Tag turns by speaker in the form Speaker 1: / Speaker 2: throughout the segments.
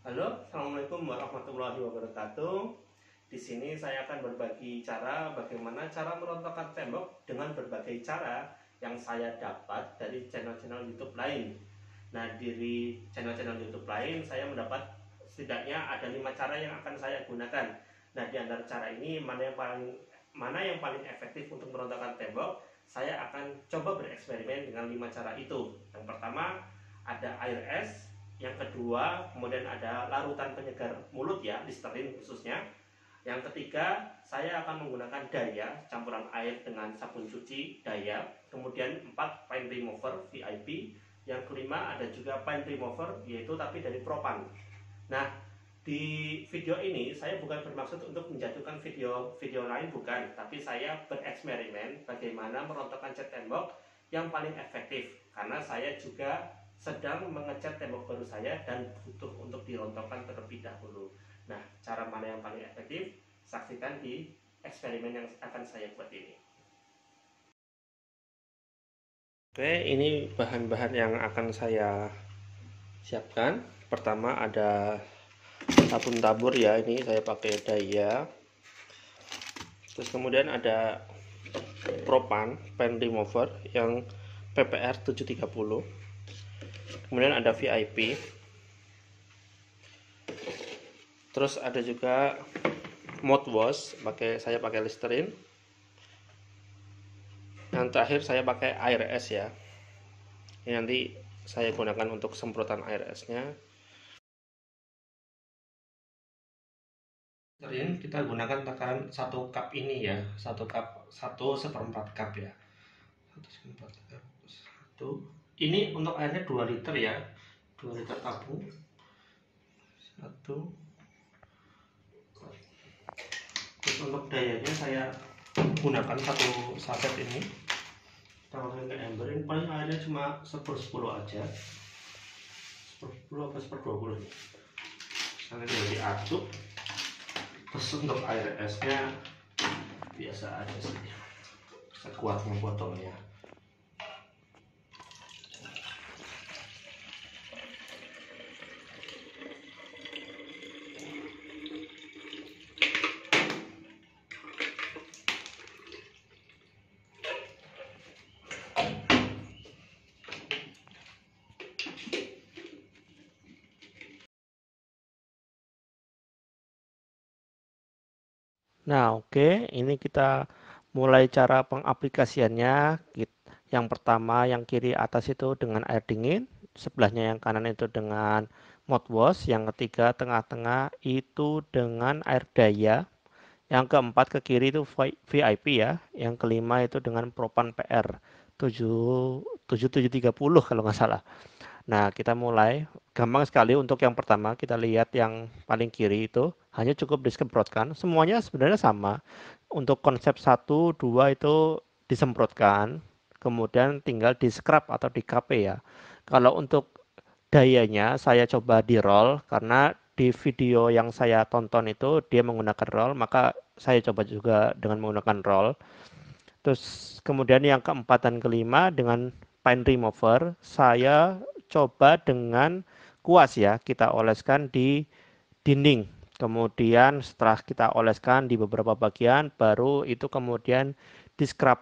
Speaker 1: Halo, Assalamualaikum warahmatullahi wabarakatuh. Di sini saya akan berbagi cara bagaimana cara merontokkan tembok dengan berbagai cara yang saya dapat dari channel-channel YouTube lain. Nah, dari channel-channel YouTube lain saya mendapat setidaknya ada 5 cara yang akan saya gunakan. Nah, di antara cara ini mana yang paling efektif untuk merontokkan tembok, saya akan coba bereksperimen dengan 5 cara itu. Yang pertama ada air es. Yang kedua, kemudian ada larutan penyegar mulut ya, Listerine khususnya. Yang ketiga, saya akan menggunakan Daya, campuran air dengan sabun cuci Daya. Kemudian 4, paint remover VIP. Yang kelima ada juga paint remover, yaitu tapi dari Propan. Nah, di video ini saya bukan bermaksud untuk menjatuhkan video lain, bukan. Tapi saya bereksperimen bagaimana merontokkan cat tembok yang paling efektif. Karena saya juga sedang mengecat tembok baru saya dan butuh untuk dirontokkan terlebih dahulu. Nah, cara mana yang paling efektif? Saksikan di eksperimen yang akan saya buat ini. Oke, ini bahan-bahan yang akan saya siapkan. Pertama ada sabun tabur ya, ini saya pakai Daya. Terus kemudian ada Propan paint remover yang PPR 730. Kemudian ada VIP. Terus ada juga mouthwash, saya pakai Listerine. Yang terakhir saya pakai air es ya. Ini nanti saya gunakan untuk semprotan air esnya. Kita gunakan takaran 1 cup ini ya, 1 cup, 1/4 cup ya. 1/4 cup. 1. Ini untuk airnya 2 liter ya, 2 liter tabung. 1. Terus untuk dayanya saya gunakan 1 saset ini. Kita pakai ke ember, ini paling airnya cuma 1/10 aja, 1/10 apa 1/20 nih. Nanti diaduk. Terus untuk air esnya biasa aja sih, sekuatnya botolnya. Nah, oke, ini kita mulai cara pengaplikasiannya. Yang pertama, yang kiri atas itu dengan air dingin, sebelahnya yang kanan itu dengan mouthwash, yang ketiga tengah-tengah itu dengan air Daya, yang keempat ke kiri itu VIP ya, yang kelima itu dengan Propan PR 7730 kalau nggak salah. Nah, kita mulai. Gampang sekali untuk yang pertama, kita lihat yang paling kiri itu hanya cukup disemprotkan. Semuanya sebenarnya sama. Untuk konsep 1, 2 itu disemprotkan, kemudian tinggal di scrub atau di KP ya. Kalau untuk dayanya saya coba di roll karena di video yang saya tonton itu dia menggunakan roll, maka saya coba juga dengan menggunakan roll. Terus kemudian yang keempat dan kelima dengan paint remover saya coba dengan kuas ya, kita oleskan di dinding. Kemudian setelah kita oleskan di beberapa bagian, baru itu kemudian di scrub.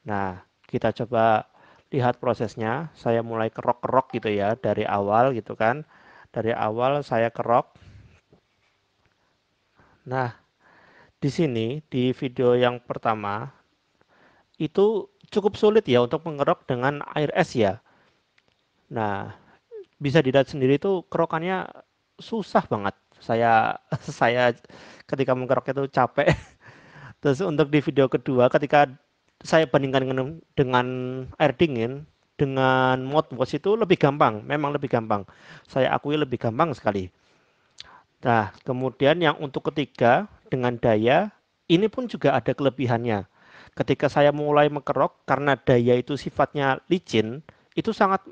Speaker 1: Nah, kita coba lihat prosesnya. Saya mulai kerok-kerok gitu ya, dari awal gitu kan. Dari awal saya kerok. Nah, di sini di video yang pertama itu cukup sulit ya untuk mengerok dengan air es ya. Nah, bisa dilihat sendiri tuh kerokannya susah banget. Saya saya ketika mengkerok itu capek. Terus untuk di video kedua ketika saya bandingkan dengan air dingin dengan mouthwash itu lebih gampang, memang lebih gampang. Saya akui lebih gampang sekali. Nah, kemudian yang untuk ketiga dengan Daya ini pun juga ada kelebihannya. Ketika saya mulai mengerok karena Daya itu sifatnya licin, itu sangat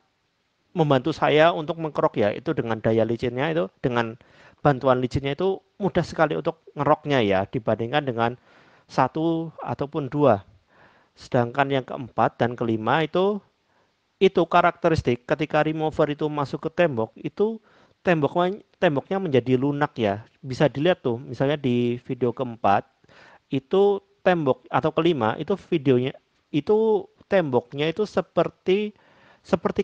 Speaker 1: membantu saya untuk mengkerok ya, itu dengan daya licinnya itu, dengan bantuan licinnya itu mudah sekali untuk ngeroknya ya, dibandingkan dengan 1 ataupun 2. Sedangkan yang keempat dan kelima itu karakteristik ketika remover itu masuk ke tembok itu
Speaker 2: temboknya menjadi lunak ya. Bisa dilihat tuh, misalnya di video keempat itu tembok atau kelima itu videonya itu temboknya itu seperti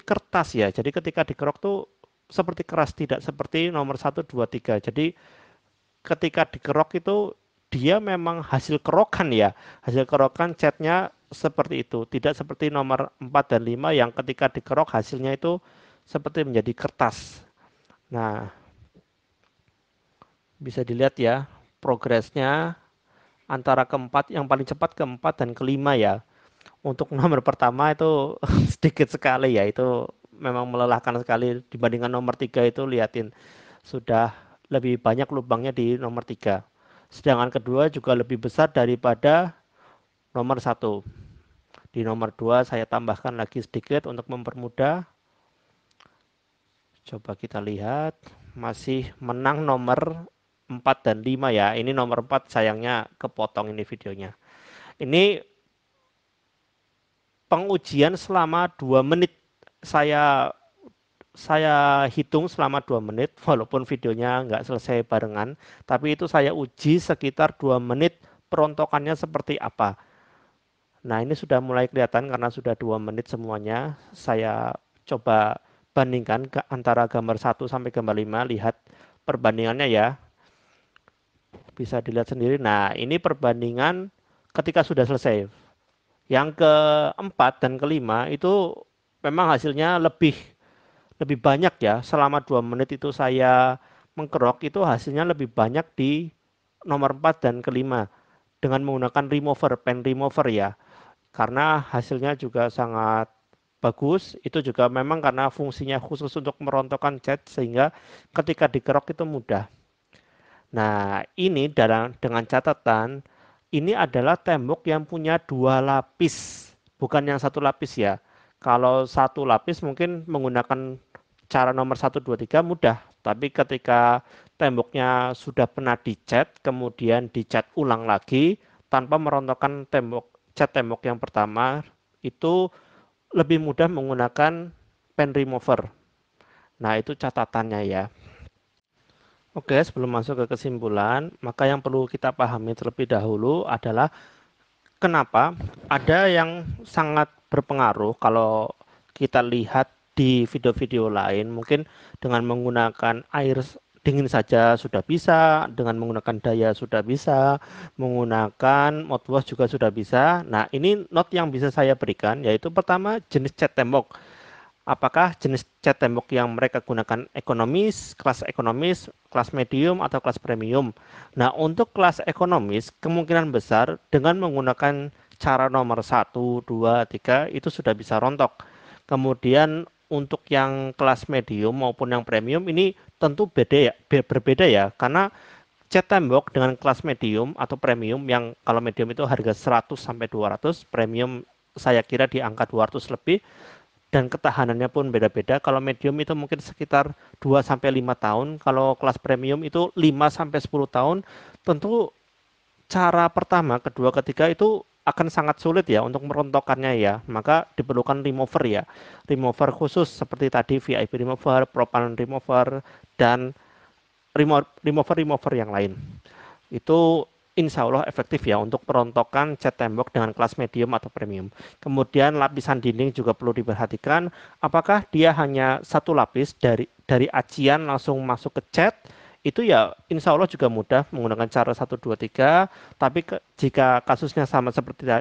Speaker 2: kertas ya. Jadi ketika dikerok tuh seperti keras, tidak seperti nomor satu 2 3. Jadi ketika dikerok itu dia memang hasil kerokan ya. Hasil kerokan catnya seperti itu, tidak seperti nomor 4 dan 5 yang ketika dikerok hasilnya itu seperti menjadi kertas. Nah, bisa dilihat ya progresnya antara keempat, yang paling cepat keempat dan kelima ya. Untuk nomor pertama itu sedikit sekali ya, itu memang melelahkan sekali dibandingkan nomor 3 itu liatin sudah lebih banyak lubangnya di nomor 3. Sedangkan kedua juga lebih besar daripada nomor satu. Di nomor 2 saya tambahkan lagi sedikit untuk mempermudah. Coba kita lihat, masih menang nomor 4 dan 5 ya. Ini nomor 4 sayangnya kepotong ini videonya. Ini pengujian selama 2 menit. Saya hitung selama 2 menit, walaupun videonya nggak selesai barengan, tapi itu saya uji sekitar 2 menit perontokannya seperti apa. Nah, ini sudah mulai kelihatan karena sudah 2 menit semuanya. Saya coba bandingkan ke antara gambar 1 sampai gambar 5, lihat perbandingannya ya. Bisa dilihat sendiri. Nah, ini perbandingan ketika sudah selesai. Yang keempat dan kelima itu memang hasilnya lebih banyak ya. Selama 2 menit itu saya mengkerok itu hasilnya lebih banyak di nomor 4 dan kelima dengan menggunakan remover, pen remover ya. Karena hasilnya juga sangat bagus, itu juga memang karena fungsinya khusus untuk merontokkan cat sehingga ketika dikerok itu mudah. Nah, ini dengan catatan ini adalah tembok yang punya 2 lapis, bukan yang 1 lapis ya. Kalau 1 lapis mungkin menggunakan cara nomor 1 2 3 mudah, tapi ketika temboknya sudah pernah dicat, kemudian dicat ulang lagi tanpa merontokkan cat tembok yang pertama, itu lebih mudah menggunakan pen remover. Nah, itu catatannya ya. Oke, sebelum masuk ke kesimpulan, maka yang perlu kita pahami terlebih dahulu adalah kenapa ada yang sangat berpengaruh kalau kita lihat di video-video lain, mungkin dengan menggunakan air dingin saja sudah bisa, dengan menggunakan daya sudah bisa, menggunakan mouthwash juga sudah bisa. Nah, ini note yang bisa saya berikan, yaitu pertama jenis cat tembok. Apakah jenis cat tembok yang mereka gunakan ekonomis, kelas medium, atau kelas premium. Nah, untuk kelas ekonomis, kemungkinan besar dengan menggunakan cara nomor 1, 2, 3, itu sudah bisa rontok. Kemudian untuk yang kelas medium maupun yang premium, ini tentu berbeda ya, karena cat tembok dengan kelas medium atau premium, yang kalau medium itu harga 100 sampai 200, premium saya kira di angka 200 lebih, dan ketahanannya pun beda-beda. Kalau medium itu mungkin sekitar 2 sampai 5 tahun, kalau kelas premium itu 5 sampai 10 tahun. Tentu cara pertama, kedua, ketiga itu akan sangat sulit ya untuk merontokkannya ya. Maka diperlukan remover ya. Remover khusus seperti tadi VIP remover, propane remover, dan remover-remover yang lain. Itu insya Allah efektif ya untuk perontokan cat tembok dengan kelas medium atau premium. Kemudian lapisan dinding juga perlu diperhatikan, apakah dia hanya 1 lapis dari acian langsung masuk ke cat, itu ya insya Allah juga mudah menggunakan cara 1 2 3. Tapi jika kasusnya sama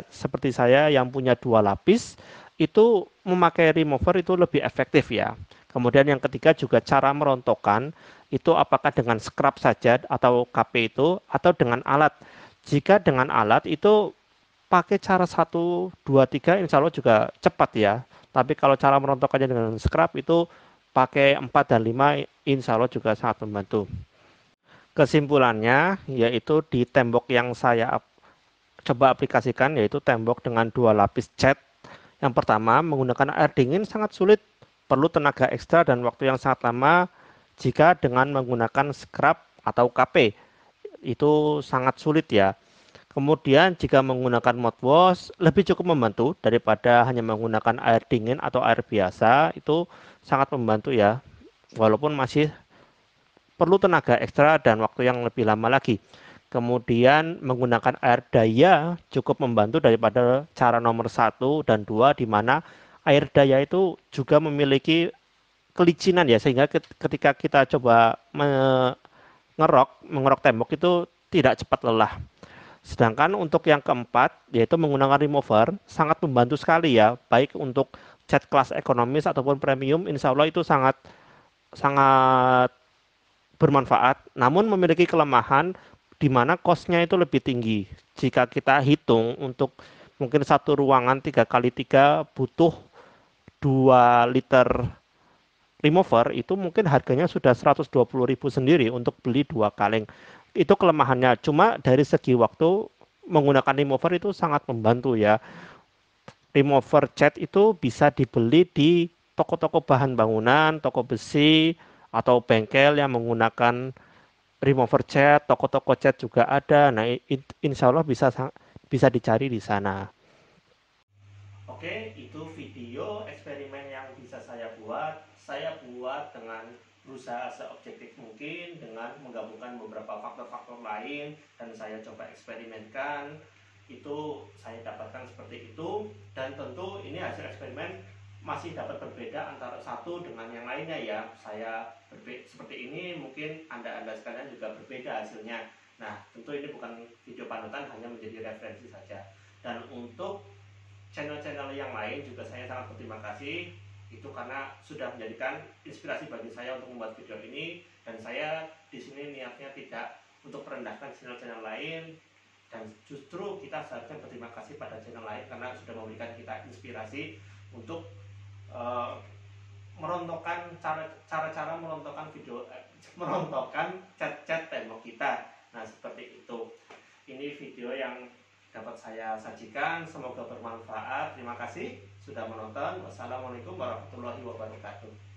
Speaker 2: seperti saya yang punya 2 lapis, itu memakai remover itu lebih efektif ya. Kemudian yang ketiga juga cara merontokkan itu apakah dengan scrub saja atau KP itu, atau dengan alat. Jika dengan alat itu pakai cara 1 2 3 insya Allah juga cepat ya. Tapi kalau cara merontokkannya dengan scrub itu pakai 4 dan 5 insya Allah juga sangat membantu. Kesimpulannya yaitu di tembok yang saya coba aplikasikan, yaitu tembok dengan 2 lapis cat. Yang pertama, menggunakan air dingin sangat sulit, perlu tenaga ekstra dan waktu yang sangat lama. Jika dengan menggunakan scrub atau KP, itu sangat sulit ya. Kemudian jika menggunakan mouthwash, lebih cukup membantu daripada hanya menggunakan air dingin atau air biasa, itu sangat membantu ya. Walaupun masih perlu tenaga ekstra dan waktu yang lebih lama lagi. Kemudian menggunakan air daya cukup membantu daripada cara nomor 1 dan 2, di mana air daya itu juga memiliki kelicinan ya, sehingga ketika kita coba mengerok tembok itu tidak cepat lelah. Sedangkan untuk yang keempat, yaitu menggunakan remover, sangat membantu sekali ya, baik untuk cat kelas ekonomis ataupun premium, insya Allah itu sangat sangat bermanfaat, namun memiliki kelemahan di mana cost-nya itu lebih tinggi. Jika kita hitung untuk mungkin satu ruangan 3x3 butuh 2 liter remover, itu mungkin harganya sudah 120.000 sendiri untuk beli 2 kaleng. Itu kelemahannya. Cuma dari segi waktu menggunakan remover itu sangat membantu ya. Remover cat itu bisa dibeli di toko-toko bahan bangunan, toko besi, atau bengkel yang menggunakan remover cat, toko-toko cat juga ada. Nah, insya Allah bisa dicari di sana.
Speaker 1: Oke, itu video eksperimen yang bisa saya buat. Saya buat dengan berusaha seobjektif mungkin dengan menggabungkan beberapa faktor-faktor lain dan saya coba eksperimenkan. Itu saya dapatkan seperti itu, dan tentu ini hasil eksperimen masih dapat berbeda antara satu dengan yang lainnya ya. Saya seperti ini, mungkin anda sekalian juga berbeda hasilnya. Nah, tentu ini bukan video panutan, hanya menjadi referensi saja. Dan untuk channel-channel yang lain juga saya sangat berterima kasih, itu karena sudah menjadikan inspirasi bagi saya untuk membuat video ini. Dan saya di sini niatnya tidak untuk merendahkan channel-channel lain, dan justru kita seharusnya berterima kasih pada channel lain karena sudah memberikan kita inspirasi untuk merontokkan cara-cara merontokkan merontokkan cat-cat tembok kita. Nah, seperti itu. Ini video yang dapat saya sajikan, semoga bermanfaat. Terima kasih sudah menonton. Wassalamualaikum warahmatullahi wabarakatuh.